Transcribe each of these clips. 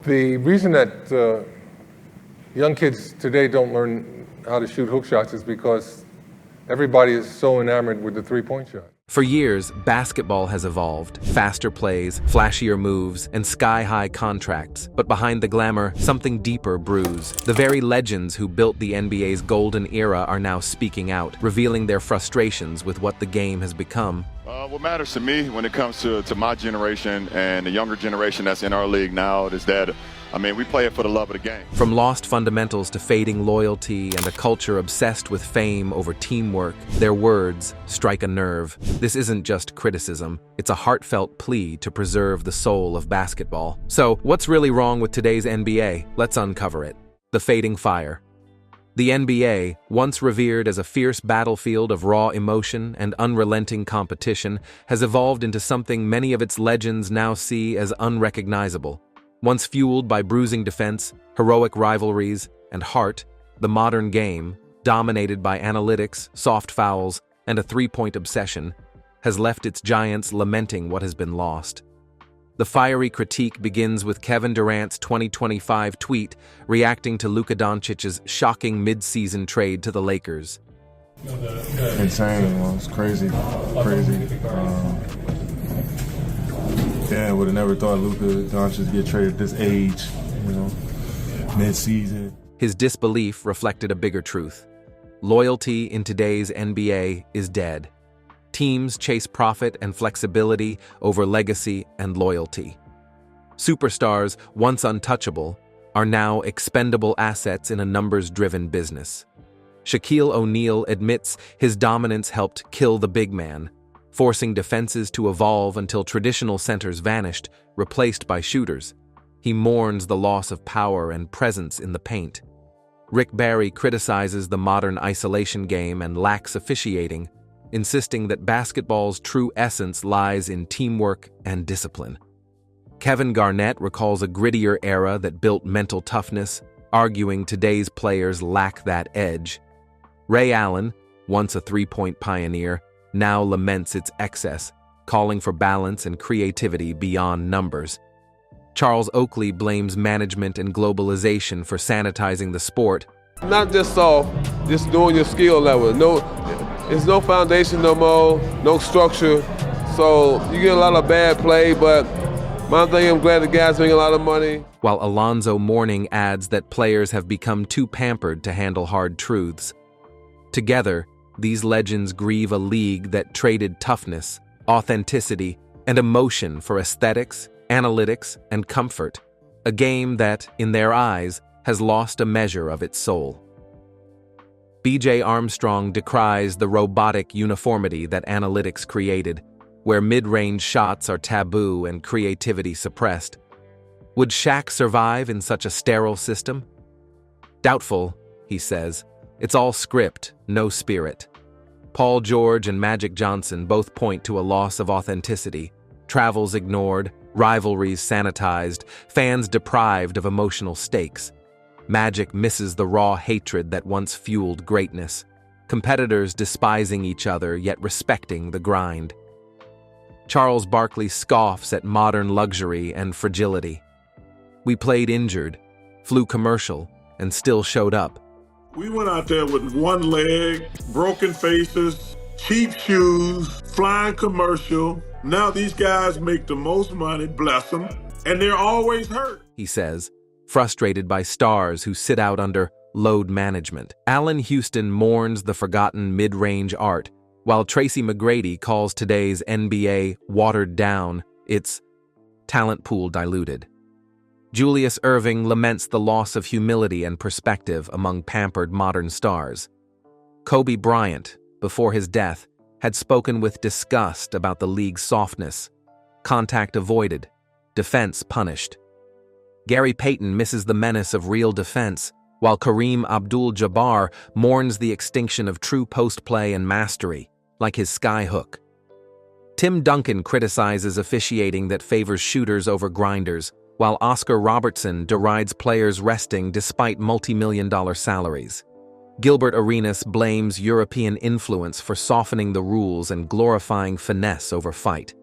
The reason that young kids today don't learn how to shoot hook shots is because everybody is so enamored with the three-point shot. For years, basketball has evolved. Faster plays, flashier moves, and sky-high contracts. But behind the glamour, something deeper brews. The very legends who built the NBA's golden era are now speaking out, revealing their frustrations with what the game has become. What matters to me when it comes to my generation and the younger generation that's in our league now is that, we play it for the love of the game. From lost fundamentals to fading loyalty and a culture obsessed with fame over teamwork, their words strike a nerve. This isn't just criticism, it's a heartfelt plea to preserve the soul of basketball. So, what's really wrong with today's NBA? Let's uncover it. The fading fire. The NBA, once revered as a fierce battlefield of raw emotion and unrelenting competition, has evolved into something many of its legends now see as unrecognizable. Once fueled by bruising defense, heroic rivalries, and heart, the modern game, dominated by analytics, soft fouls, and a three-point obsession, has left its giants lamenting what has been lost. The fiery critique begins with Kevin Durant's 2025 tweet reacting to Luka Dončić's shocking mid-season trade to the Lakers. Insane, it's crazy. Yeah, would have never thought Luka Dončić would get traded at this age, mid-season. His disbelief reflected a bigger truth. Loyalty in today's NBA is dead. Teams chase profit and flexibility over legacy and loyalty. Superstars, once untouchable, are now expendable assets in a numbers-driven business. Shaquille O'Neal admits his dominance helped kill the big man, forcing defenses to evolve until traditional centers vanished, replaced by shooters. He mourns the loss of power and presence in the paint. Rick Barry criticizes the modern isolation game and lacks officiating, insisting that basketball's true essence lies in teamwork and discipline. Kevin Garnett recalls a grittier era that built mental toughness, arguing today's players lack that edge. Ray Allen, once a three-point pioneer, now laments its excess, calling for balance and creativity beyond numbers. Charles Oakley blames management and globalization for sanitizing the sport. Not just soft, just doing your skill level. There's no foundation no more, no structure. So you get a lot of bad play, but my thing, I'm glad the guys making a lot of money. While Alonzo Mourning adds that players have become too pampered to handle hard truths. Together, these legends grieve a league that traded toughness, authenticity, and emotion for aesthetics, analytics, and comfort. A game that, in their eyes, has lost a measure of its soul. B.J. Armstrong decries the robotic uniformity that analytics created, where mid-range shots are taboo and creativity suppressed. Would Shaq survive in such a sterile system? Doubtful, he says. It's all script, no spirit. Paul George and Magic Johnson both point to a loss of authenticity, travels ignored, rivalries sanitized, fans deprived of emotional stakes. Magic misses the raw hatred that once fueled greatness, competitors despising each other yet respecting the grind. Charles Barkley scoffs at modern luxury and fragility. We played injured, flew commercial, and still showed up. We went out there with one leg, broken faces, cheap shoes, flying commercial. Now these guys make the most money, bless them, and they're always hurt, he says, frustrated by stars who sit out under load management. Allen Houston mourns the forgotten mid-range art, while Tracy McGrady calls today's NBA watered down, its talent pool diluted. Julius Erving laments the loss of humility and perspective among pampered modern stars. Kobe Bryant, before his death, had spoken with disgust about the league's softness, contact avoided, defense punished. Gary Payton misses the menace of real defense, while Kareem Abdul-Jabbar mourns the extinction of true post-play and mastery, like his skyhook. Tim Duncan criticizes officiating that favors shooters over grinders, while Oscar Robertson derides players resting despite multi-million-dollar salaries. Gilbert Arenas blames European influence for softening the rules and glorifying finesse over fight.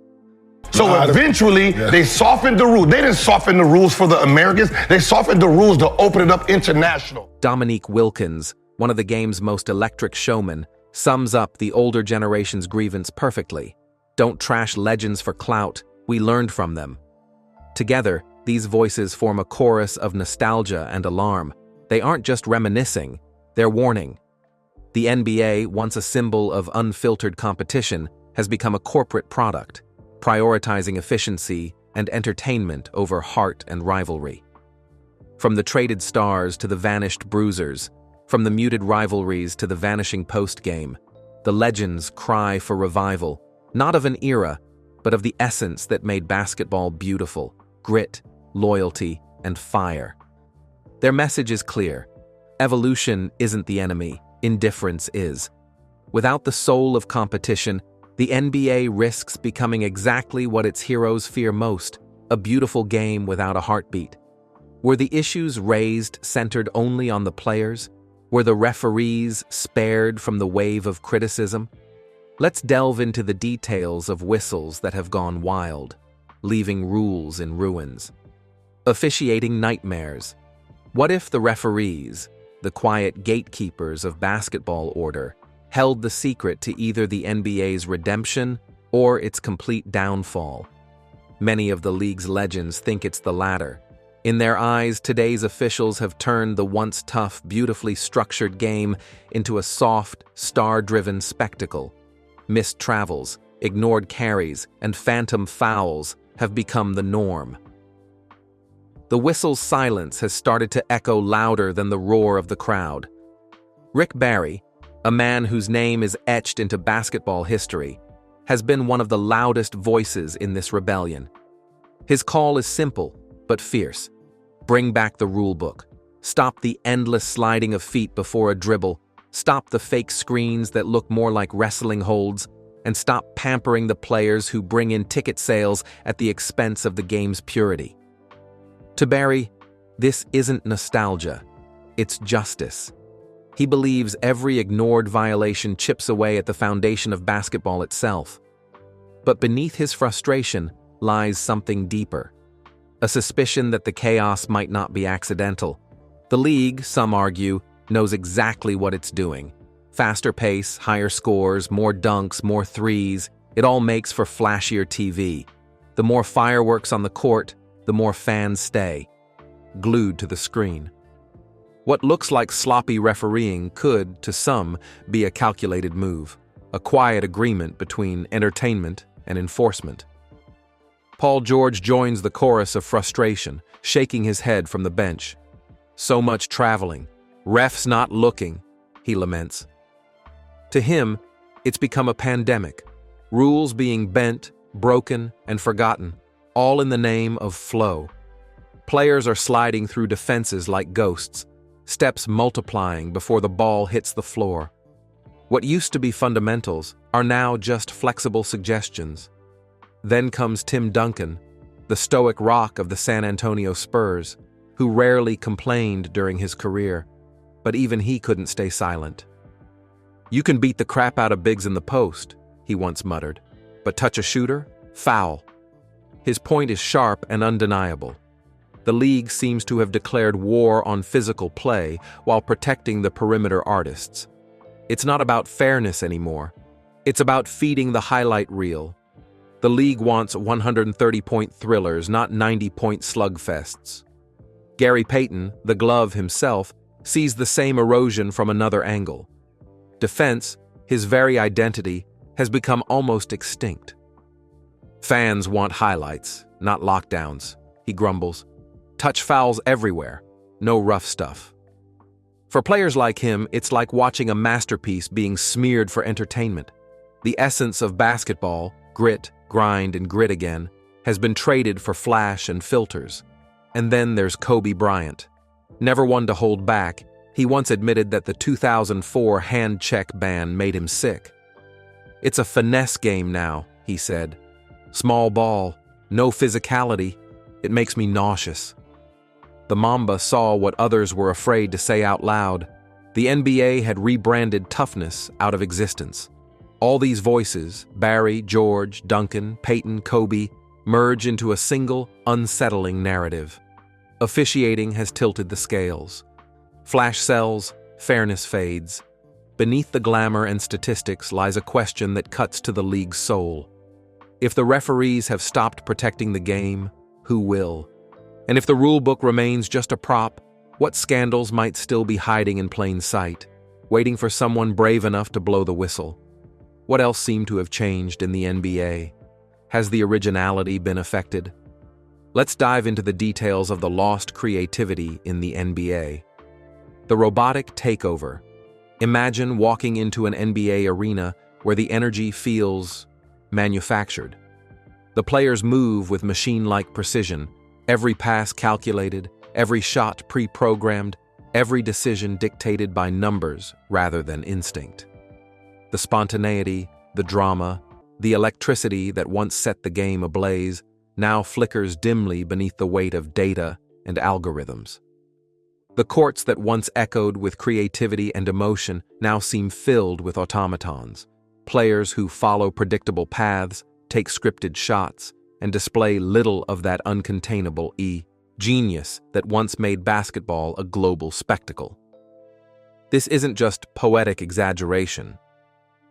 So eventually, they softened the rules. They didn't soften the rules for the Americans. They softened the rules to open it up international. Dominique Wilkins, one of the game's most electric showmen, sums up the older generation's grievance perfectly. Don't trash legends for clout, we learned from them. Together, these voices form a chorus of nostalgia and alarm. They aren't just reminiscing, they're warning. The NBA, once a symbol of unfiltered competition, has become a corporate product, prioritizing efficiency and entertainment over heart and rivalry. From the traded stars to the vanished bruisers, from the muted rivalries to the vanishing post-game, the legends cry for revival, not of an era, but of the essence that made basketball beautiful: grit, loyalty, and fire. Their message is clear. Evolution isn't the enemy, indifference is. Without the soul of competition, the NBA risks becoming exactly what its heroes fear most: a beautiful game without a heartbeat. Were the issues raised centered only on the players? Were the referees spared from the wave of criticism? Let's delve into the details of whistles that have gone wild, leaving rules in ruins. Officiating nightmares. What if the referees, the quiet gatekeepers of basketball order, held the secret to either the NBA's redemption or its complete downfall? Many of the league's legends think it's the latter. In their eyes, today's officials have turned the once tough, beautifully structured game into a soft, star-driven spectacle. Missed travels, ignored carries, and phantom fouls have become the norm. The whistle's silence has started to echo louder than the roar of the crowd. Rick Barry, a man whose name is etched into basketball history, has been one of the loudest voices in this rebellion. His call is simple, but fierce. Bring back the rulebook. Stop the endless sliding of feet before a dribble. Stop the fake screens that look more like wrestling holds. And stop pampering the players who bring in ticket sales at the expense of the game's purity. To Barry, this isn't nostalgia. It's justice. He believes every ignored violation chips away at the foundation of basketball itself. But beneath his frustration lies something deeper. A suspicion that the chaos might not be accidental. The league, some argue, knows exactly what it's doing. Faster pace, higher scores, more dunks, more threes. It all makes for flashier TV. The more fireworks on the court, the more fans stay, glued to the screen. What looks like sloppy refereeing could, to some, be a calculated move, a quiet agreement between entertainment and enforcement. Paul George joins the chorus of frustration, shaking his head from the bench. So much traveling, refs not looking, he laments. To him, it's become a pandemic, rules being bent, broken, and forgotten, all in the name of flow. Players are sliding through defenses like ghosts, steps multiplying before the ball hits the floor. What used to be fundamentals are now just flexible suggestions. Then comes Tim Duncan, the stoic rock of the San Antonio Spurs, who rarely complained during his career, but even he couldn't stay silent. "You can beat the crap out of bigs in the post," he once muttered, "but touch a shooter? Foul." His point is sharp and undeniable. The league seems to have declared war on physical play while protecting the perimeter artists. It's not about fairness anymore. It's about feeding the highlight reel. The league wants 130-point thrillers, not 90-point slugfests. Gary Payton, the glove himself, sees the same erosion from another angle. Defense, his very identity, has become almost extinct. "Fans want highlights, not lockdowns," he grumbles. "Touch fouls everywhere, no rough stuff." For players like him, it's like watching a masterpiece being smeared for entertainment. The essence of basketball, grit, grind, and grit again, has been traded for flash and filters. And then there's Kobe Bryant. Never one to hold back, he once admitted that the 2004 hand check ban made him sick. "It's a finesse game now," he said. "Small ball, no physicality, it makes me nauseous." The Mamba saw what others were afraid to say out loud. The NBA had rebranded toughness out of existence. All these voices, Barry, George, Duncan, Peyton, Kobe, merge into a single, unsettling narrative. Officiating has tilted the scales. Flash sells, fairness fades. Beneath the glamour and statistics lies a question that cuts to the league's soul. If the referees have stopped protecting the game, who will? And if the rule book remains just a prop, what scandals might still be hiding in plain sight, waiting for someone brave enough to blow the whistle? What else seemed to have changed in the NBA? Has the originality been affected? Let's dive into the details of the lost creativity in the NBA. The robotic takeover. Imagine walking into an NBA arena where the energy feels manufactured. The players move with machine-like precision, every pass calculated, every shot pre-programmed, every decision dictated by numbers rather than instinct. The spontaneity, the drama, the electricity that once set the game ablaze now flickers dimly beneath the weight of data and algorithms. The courts that once echoed with creativity and emotion now seem filled with automatons, players who follow predictable paths, take scripted shots, and display little of that uncontainable genius that once made basketball a global spectacle. This isn't just poetic exaggeration.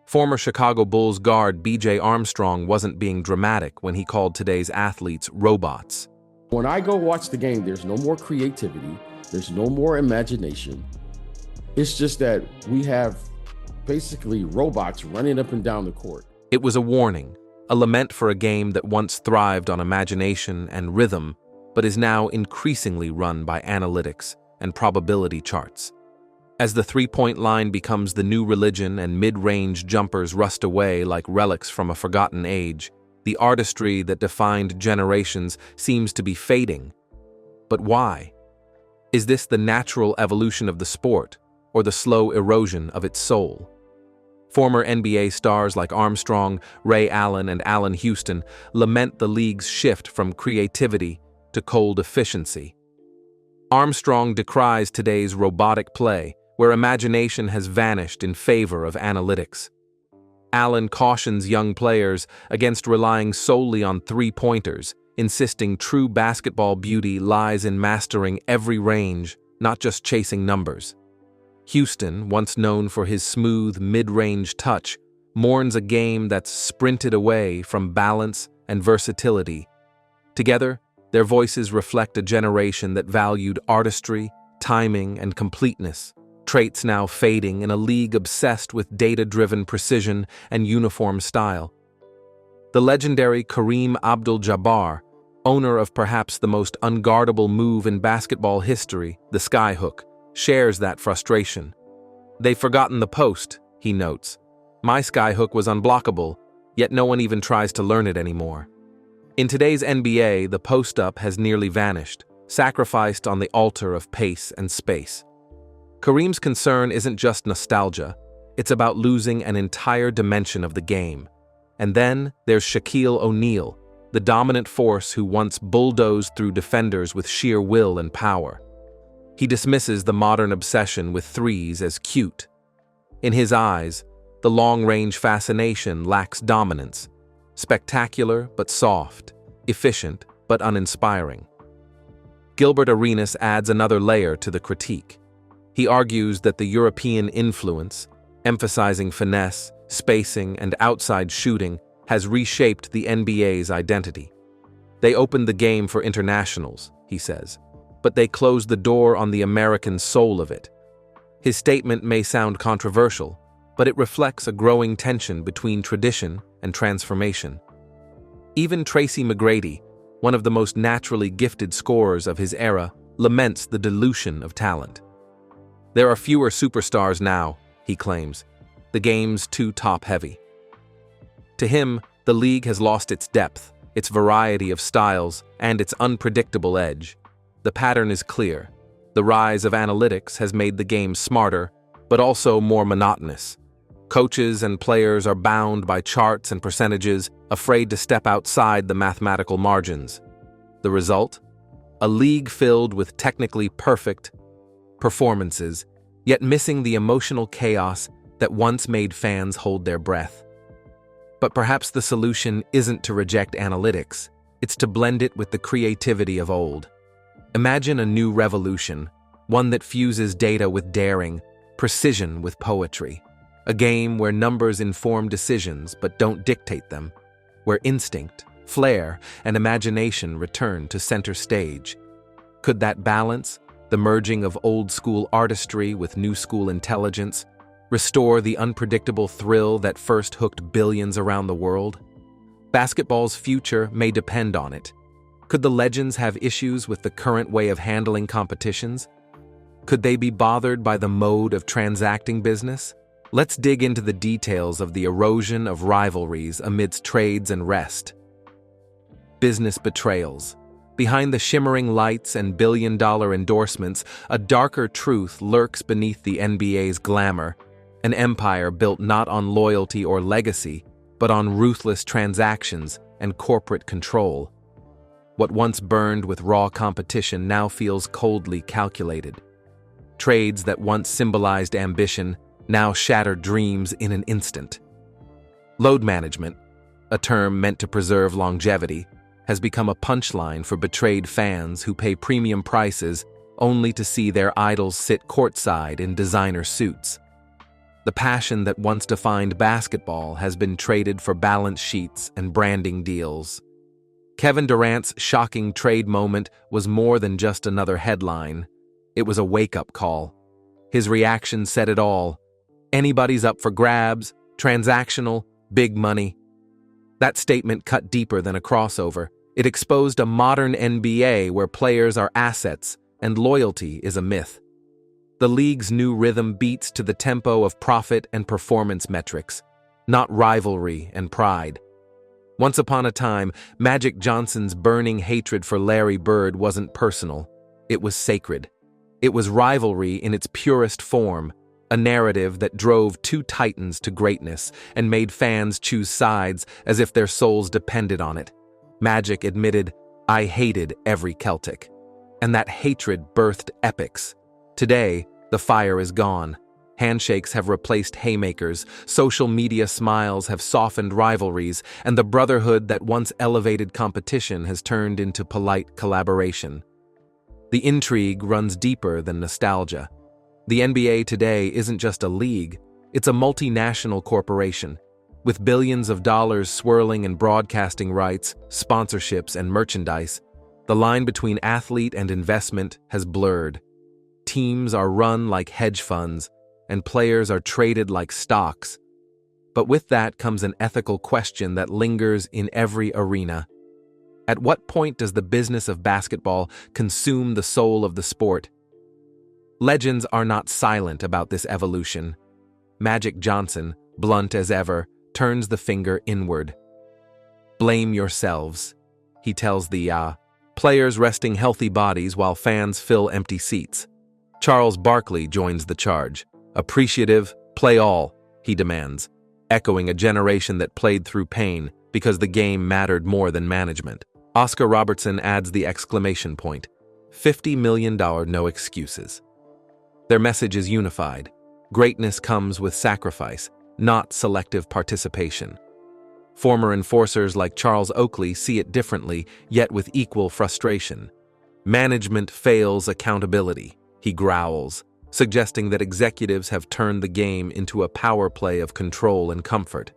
Former Chicago Bulls guard B.J. Armstrong wasn't being dramatic when he called today's athletes robots. When I go watch the game, there's no more creativity, there's no more imagination. It's just that we have basically robots running up and down the court. It was a warning, a lament for a game that once thrived on imagination and rhythm, but is now increasingly run by analytics and probability charts. As the three-point line becomes the new religion and mid-range jumpers rust away like relics from a forgotten age, the artistry that defined generations seems to be fading. But why? Is this the natural evolution of the sport, or the slow erosion of its soul? Former NBA stars like Armstrong, Ray Allen, and Allen Houston lament the league's shift from creativity to cold efficiency. Armstrong decries today's robotic play, where imagination has vanished in favor of analytics. Allen cautions young players against relying solely on three-pointers, insisting true basketball beauty lies in mastering every range, not just chasing numbers. Houston, once known for his smooth mid-range touch, mourns a game that's sprinted away from balance and versatility. Together, their voices reflect a generation that valued artistry, timing, and completeness, traits now fading in a league obsessed with data-driven precision and uniform style. The legendary Kareem Abdul-Jabbar, owner of perhaps the most unguardable move in basketball history, the skyhook, shares that frustration. "They've forgotten the post," he notes. "My skyhook was unblockable, yet no one even tries to learn it anymore." In today's NBA, the post-up has nearly vanished, sacrificed on the altar of pace and space. Kareem's concern isn't just nostalgia, it's about losing an entire dimension of the game. And then there's Shaquille O'Neal, the dominant force who once bulldozed through defenders with sheer will and power. He dismisses the modern obsession with threes as cute. In his eyes, the long-range fascination lacks dominance, spectacular but soft, efficient but uninspiring. Gilbert Arenas adds another layer to the critique. He argues that the European influence, emphasizing finesse, spacing, and outside shooting, has reshaped the NBA's identity. They opened the game for internationals, he says, but they closed the door on the American soul of it. His statement may sound controversial, but it reflects a growing tension between tradition and transformation. Even Tracy McGrady, one of the most naturally gifted scorers of his era, laments the dilution of talent. "There are fewer superstars now," he claims. "The game's too top-heavy." To him, the league has lost its depth, its variety of styles, and its unpredictable edge. The pattern is clear. The rise of analytics has made the game smarter, but also more monotonous. Coaches and players are bound by charts and percentages, afraid to step outside the mathematical margins. The result? A league filled with technically perfect performances, yet missing the emotional chaos that once made fans hold their breath. But perhaps the solution isn't to reject analytics, it's to blend it with the creativity of old. Imagine a new revolution, one that fuses data with daring, precision with poetry. A game where numbers inform decisions but don't dictate them, where instinct, flair, and imagination return to center stage. Could that balance, the merging of old-school artistry with new-school intelligence, restore the unpredictable thrill that first hooked billions around the world? Basketball's future may depend on it. Could the legends have issues with the current way of handling competitions? Could they be bothered by the mode of transacting business? Let's dig into the details of the erosion of rivalries amidst trades and rest. Business betrayals. Behind the shimmering lights and billion-dollar endorsements, a darker truth lurks beneath the NBA's glamour, an empire built not on loyalty or legacy, but on ruthless transactions and corporate control. What once burned with raw competition now feels coldly calculated. Trades that once symbolized ambition now shatter dreams in an instant. Load management, a term meant to preserve longevity, has become a punchline for betrayed fans who pay premium prices only to see their idols sit courtside in designer suits. The passion that once defined basketball has been traded for balance sheets and branding deals. Kevin Durant's shocking trade moment was more than just another headline. It was a wake-up call. His reaction said it all. Anybody's up for grabs, transactional, big money. That statement cut deeper than a crossover. It exposed a modern NBA where players are assets and loyalty is a myth. The league's new rhythm beats to the tempo of profit and performance metrics, not rivalry and pride. Once upon a time, Magic Johnson's burning hatred for Larry Bird wasn't personal. It was sacred. It was rivalry in its purest form, a narrative that drove two titans to greatness and made fans choose sides as if their souls depended on it. Magic admitted, "I hated every Celtic." And that hatred birthed epics. Today, the fire is gone. Handshakes have replaced haymakers, social media smiles have softened rivalries, and the brotherhood that once elevated competition has turned into polite collaboration. The intrigue runs deeper than nostalgia. The NBA today isn't just a league, it's a multinational corporation. With billions of dollars swirling in broadcasting rights, sponsorships, and merchandise, the line between athlete and investment has blurred. Teams are run like hedge funds, and players are traded like stocks. But with that comes an ethical question that lingers in every arena. At what point does the business of basketball consume the soul of the sport? Legends are not silent about this evolution. Magic Johnson, blunt as ever, turns the finger inward. "Blame yourselves," he tells the players resting healthy bodies while fans fill empty seats. Charles Barkley joins the charge. "Appreciative, play all," he demands, echoing a generation that played through pain because the game mattered more than management. Oscar Robertson adds the exclamation point, $50 million no excuses. Their message is unified. Greatness comes with sacrifice, not selective participation. Former enforcers like Charles Oakley see it differently, yet with equal frustration. "Management fails accountability," he growls, suggesting that executives have turned the game into a power play of control and comfort.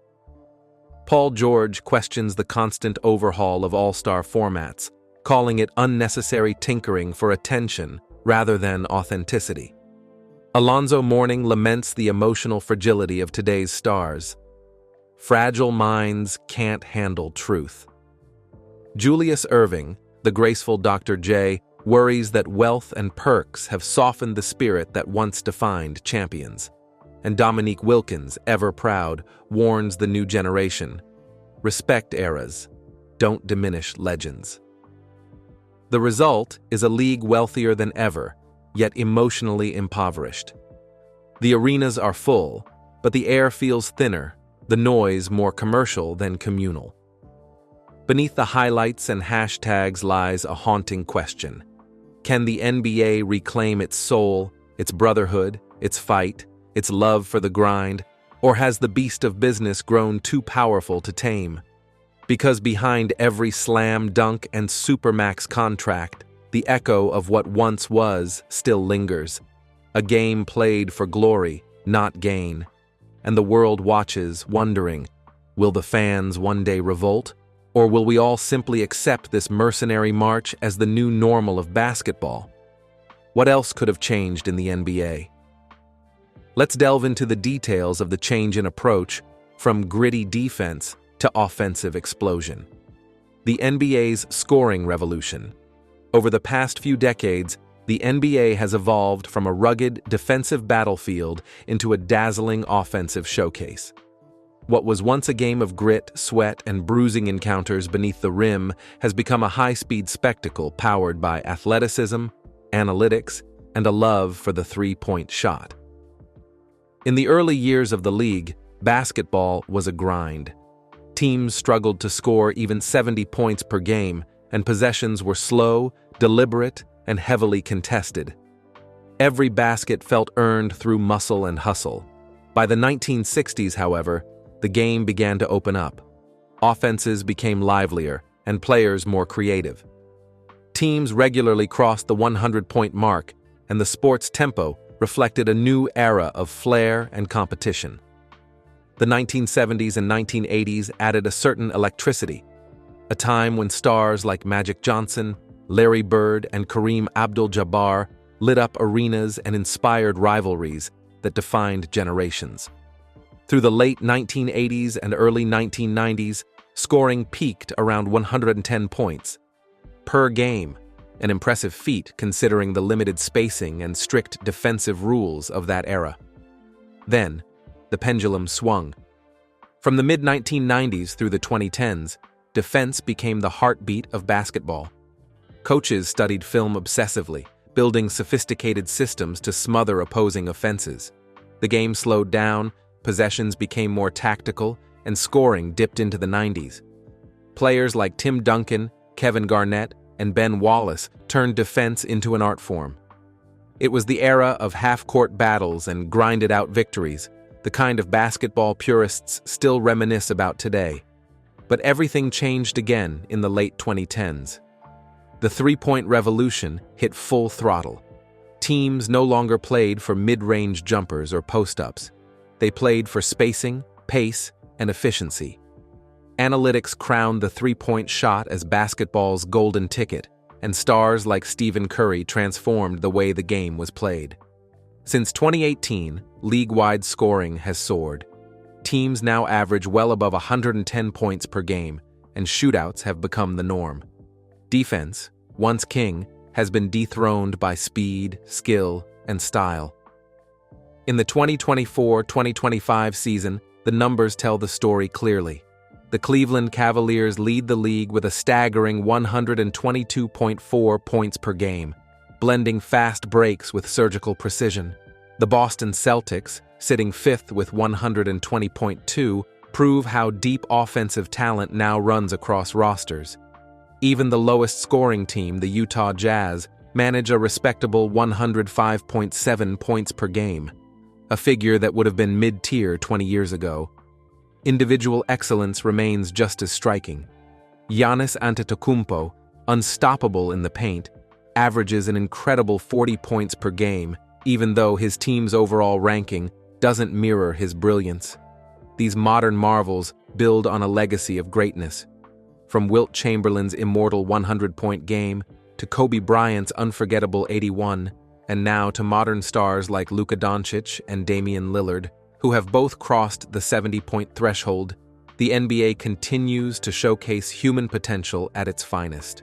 Paul George questions the constant overhaul of all-star formats, calling it unnecessary tinkering for attention rather than authenticity. Alonzo Mourning laments the emotional fragility of today's stars. Fragile minds can't handle truth. Julius Erving, the graceful Dr. J, worries that wealth and perks have softened the spirit that once defined champions. And Dominique Wilkins, ever proud, warns the new generation, "Respect eras, don't diminish legends." The result is a league wealthier than ever, yet emotionally impoverished. The arenas are full, but the air feels thinner, the noise more commercial than communal. Beneath the highlights and hashtags lies a haunting question. Can the NBA reclaim its soul, its brotherhood, its fight, its love for the grind, Or has the beast of business grown too powerful to tame? Because behind every slam dunk and supermax contract, the echo of what once was still lingers. A game played for glory, not gain. And the world watches, wondering, will the fans one day revolt? Or will we all simply accept this mercenary march as the new normal of basketball? What else could have changed in the NBA? Let's delve into the details of the change in approach from gritty defense to offensive explosion. The NBA's scoring revolution. Over the past few decades, the NBA has evolved from a rugged defensive battlefield into a dazzling offensive showcase. What was once a game of grit, sweat, and bruising encounters beneath the rim has become a high-speed spectacle powered by athleticism, analytics, and a love for the three-point shot. In the early years of the league, basketball was a grind. Teams struggled to score even 70 points per game, and possessions were slow, deliberate, and heavily contested. Every basket felt earned through muscle and hustle. By the 1960s, however, the game began to open up. Offenses became livelier, and players more creative. Teams regularly crossed the 100-point mark, and the sport's tempo reflected a new era of flair and competition. The 1970s and 1980s added a certain electricity, a time when stars like Magic Johnson, Larry Bird, and Kareem Abdul-Jabbar lit up arenas and inspired rivalries that defined generations. Through the late 1980s and early 1990s, scoring peaked around 110 points per game, an impressive feat considering the limited spacing and strict defensive rules of that era. Then, the pendulum swung. From the mid-1990s through the 2010s, defense became the heartbeat of basketball. Coaches studied film obsessively, building sophisticated systems to smother opposing offenses. The game slowed down, possessions became more tactical, and scoring dipped into the 90s. Players like Tim Duncan, Kevin Garnett, and Ben Wallace turned defense into an art form. It was the era of half-court battles and grinded-out victories, the kind of basketball purists still reminisce about today. But everything changed again in the late 2010s. The three-point revolution hit full throttle. Teams no longer played for mid-range jumpers or post-ups. They played for spacing, pace, and efficiency. Analytics crowned the three-point shot as basketball's golden ticket, and stars like Stephen Curry transformed the way the game was played. Since 2018, league-wide scoring has soared. Teams now average well above 110 points per game, and shootouts have become the norm. Defense, once king, has been dethroned by speed, skill, and style. In the 2024-2025 season, the numbers tell the story clearly. The Cleveland Cavaliers lead the league with a staggering 122.4 points per game, blending fast breaks with surgical precision. The Boston Celtics, sitting fifth with 120.2, prove how deep offensive talent now runs across rosters. Even the lowest scoring team, the Utah Jazz, manage a respectable 105.7 points per game, a figure that would have been mid-tier 20 years ago. Individual excellence remains just as striking. Giannis Antetokounmpo, unstoppable in the paint, averages an incredible 40 points per game, even though his team's overall ranking doesn't mirror his brilliance. These modern marvels build on a legacy of greatness. From Wilt Chamberlain's immortal 100-point game to Kobe Bryant's unforgettable 81, and now to modern stars like Luka Dončić and Damian Lillard, who have both crossed the 70-point threshold, the NBA continues to showcase human potential at its finest.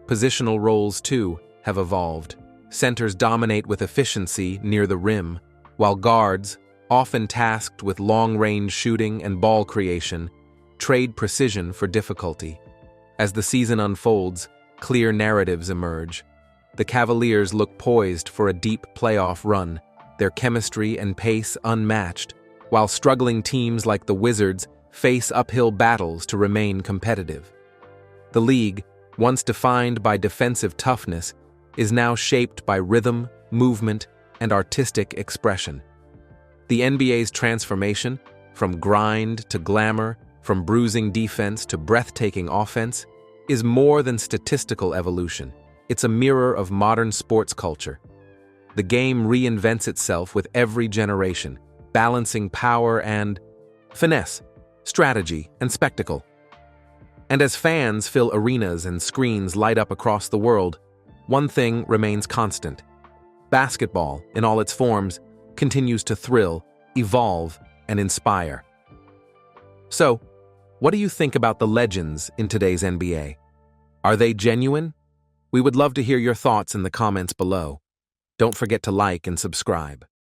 Positional roles, too, have evolved. Centers dominate with efficiency near the rim, while guards, often tasked with long-range shooting and ball creation, trade precision for difficulty. As the season unfolds, clear narratives emerge. The Cavaliers look poised for a deep playoff run, their chemistry and pace unmatched, while struggling teams like the Wizards face uphill battles to remain competitive. The league, once defined by defensive toughness, is now shaped by rhythm, movement, and artistic expression. The NBA's transformation, from grind to glamour, from bruising defense to breathtaking offense, is more than statistical evolution. It's a mirror of modern sports culture. The game reinvents itself with every generation, balancing power and finesse, strategy and spectacle. And as fans fill arenas and screens light up across the world, one thing remains constant. Basketball, in all its forms, continues to thrill, evolve, and inspire. So, what do you think about the legends in today's NBA? Are they genuine? We would love to hear your thoughts in the comments below. Don't forget to like and subscribe.